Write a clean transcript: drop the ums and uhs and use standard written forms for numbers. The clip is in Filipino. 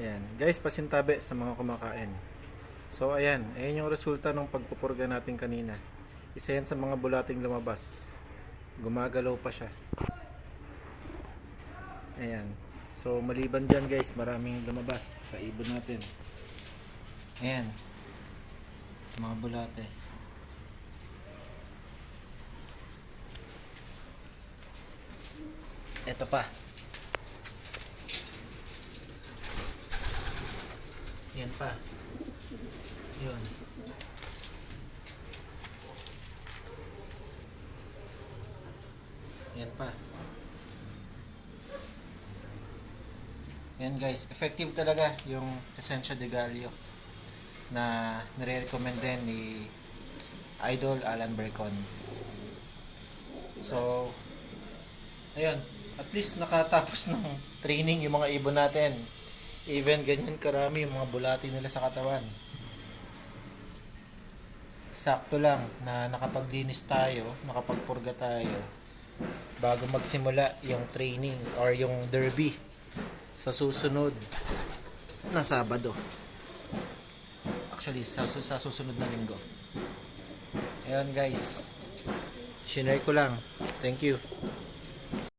Ayan. Guys, pasintabi sa mga kumakain. So, ayan yung resulta ng pagpupurga natin kanina. Isa yan sa mga bulating lumabas. Gumagalaw pa siya. Ayan. So, maliban dyan guys, maraming lumabas sa ibon natin. Ayan. Mga bulate. Ito pa. Yan pa. Yun. Yan pa. Yan guys, effective talaga yung Essentia de Gallo na nire-recommend din ni Idol Alan Bercon. So, ayun, at least nakatapos ng training yung mga ibon natin. Even ganyan karami yung mga bulati nila sa katawan. Sakto lang na nakapaglinis tayo, nakapagpurga tayo bago magsimula yung training or yung derby sa susunod na Sabado. Actually, sa susunod na linggo. Ayun guys, shinare ko lang. Thank you.